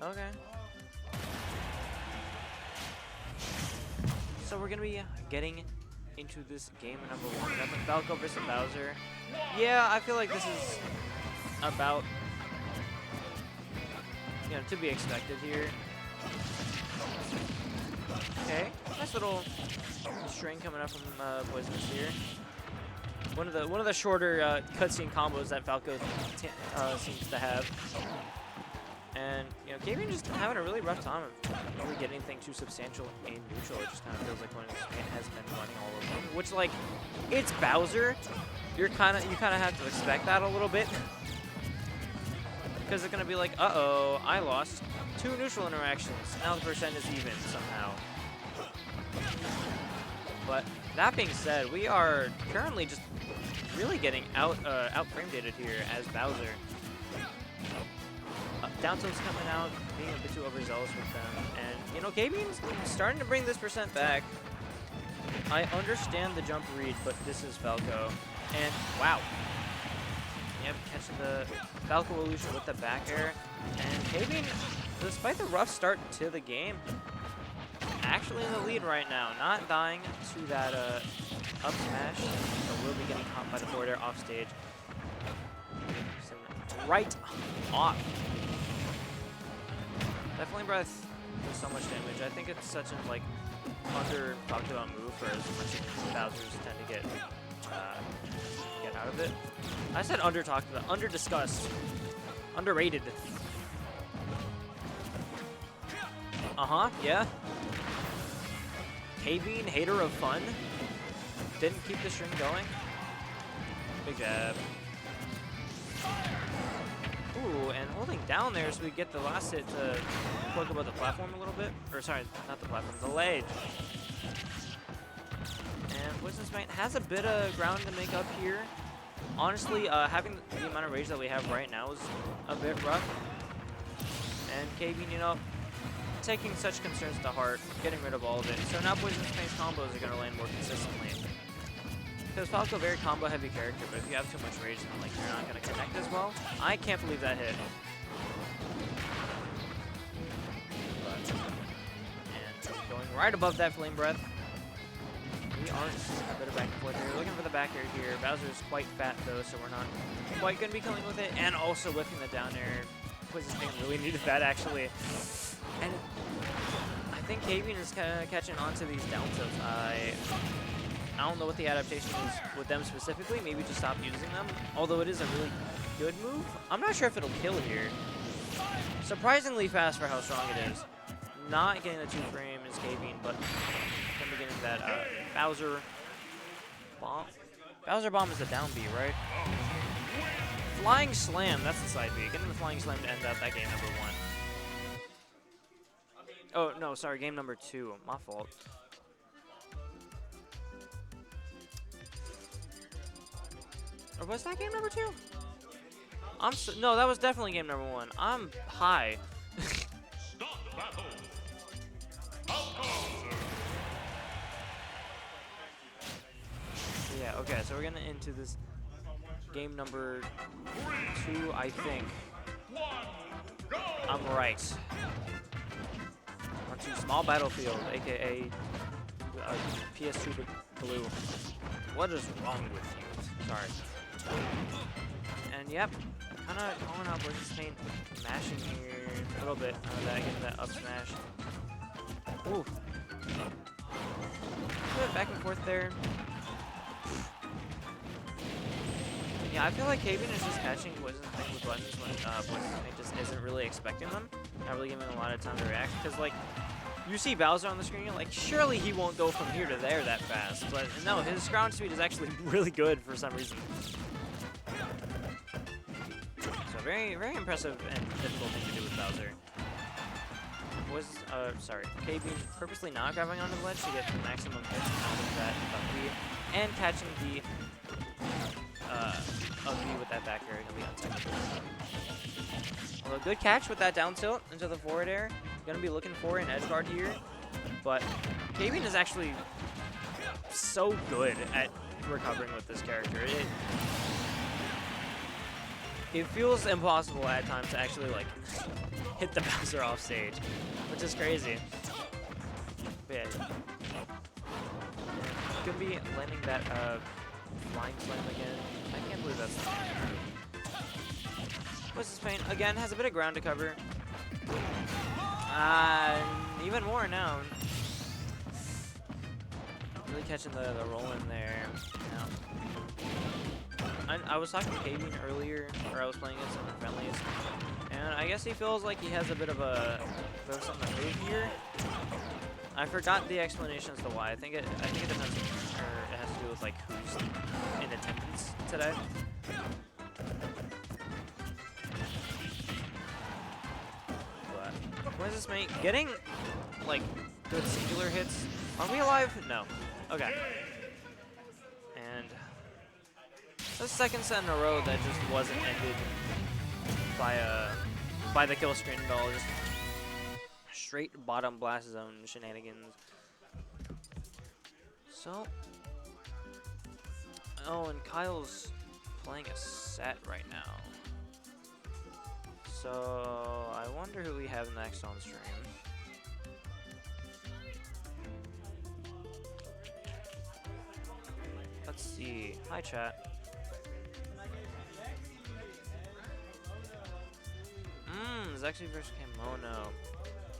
Okay. So we're gonna be getting into this game number 1. We got the Falco versus Bowser. Yeah, I feel like this is about, you know, to be expected here. Okay, nice little string coming up from Poisonous here. One of the shorter cutscene combos that Falco seems to have. And, you know, KBean just having a really rough time of really getting anything too substantial in neutral. It just kind of feels like when it has been running all over them. Which, like, it's Bowser. You kind of have to expect that a little bit. Because it's going to be like, uh-oh, I lost 2 neutral interactions. Now the percent is even somehow. But that being said, we are currently just really getting out-frame dated here as Bowser. Down tilt's coming out, being a bit too overzealous with them, and you know, KBean's starting to bring this percent back. I understand the jump read, but this is Falco, and wow. Yep, catching the Falco illusion with the back air, and KBean, despite the rough start to the game, actually in the lead right now, not dying to that up smash, but will be getting caught by the forward air off stage. Right off. Definitely Breath does so much damage. I think it's such a like under talked about move for as much as Bowser's tend to get out of it. I said under talked about, under discussed, underrated. Yeah. KBean, hater of fun, didn't keep the string going. Big jab. Ooh, and holding down there so we get the last hit to poke above the platform a little bit. Or sorry, not the platform, the ledge. And Poisonous Smite has a bit of ground to make up here. Honestly, having the amount of rage that we have right now is a bit rough. And KBean, you know, taking such concerns to heart, getting rid of all of it. So now Poisonous Smite's combos are going to land more consistently. Because Falco, very combo heavy character, but if you have too much rage, then like you're not gonna connect as well. I can't believe that hit. And going right above that Flame Breath. We are just a bit of back and forth here. Looking for the back air here. Bowser's quite fat though, so we're not quite gonna be killing with it. And also whiffing the down air. Poisonous Smite really needed that actually. And I think KBean is kind of catching on to these down tilts. I don't know what the adaptation is with them specifically. Maybe just stop using them. Although it is a really good move. I'm not sure if it'll kill here. Surprisingly fast for how strong it is. Not getting the 2 frame is KBean, but then we're getting that Bowser bomb. Bowser bomb is the down B, right? Flying Slam, that's the side B. Getting the Flying Slam to end up that game number 1. Oh, no, sorry, game number 2. My fault. Or was that game number 2? No, that was definitely game number 1. I'm high. Yeah, okay, so we're gonna into this game number 2, I think. I'm right. Onto Small Battlefield, aka PS2 Blue. What is wrong with you? Sorry. And yep, kind of calling out Poisonous Smite, mashing here a little bit. Getting that up smash. Ooh. A bit back and forth there. Yeah, I feel like KBean is just catching Poisonous Smite with buttons when Poisonous Smite just isn't really expecting them. Not really giving a lot of time to react. Because, like, you see Bowser on the screen, you're like, surely he won't go from here to there that fast. But no, his ground speed is actually really good for some reason. So very, very impressive and difficult thing to do with Bowser. KBean purposely not grabbing onto the ledge to get the maximum hits out of that B, and catching the B with that back air to be untouchable. Although good catch with that down tilt into the forward air. Gonna be looking for an edge guard here, but KBean is actually so good at recovering with this character. It feels impossible at times to actually like hit the Bowser off stage, which is crazy. But yeah, could be landing that flying slam again. I can't believe that's. What's his pain? Again, has a bit of ground to cover. Even more now. Really catching the roll in there. Now, I was talking to KBean earlier, or I was playing against some friendlies, and I guess he feels like he has a bit of something to prove here. I forgot the explanation as to why. I think it depends, or it has to do with like who's in attendance today. But what is this mate getting like good singular hits? Are we alive? No. Okay. And the second set in a row that just wasn't ended by the kill screen at all. Just straight bottom blast zone shenanigans. So, oh, and Kyle's playing a set right now. So I wonder who we have next on stream. Let's see. Hi, chat. Zexy versus KMLocal.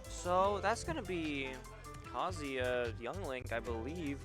So that's gonna be Kazi, Young Link, I believe.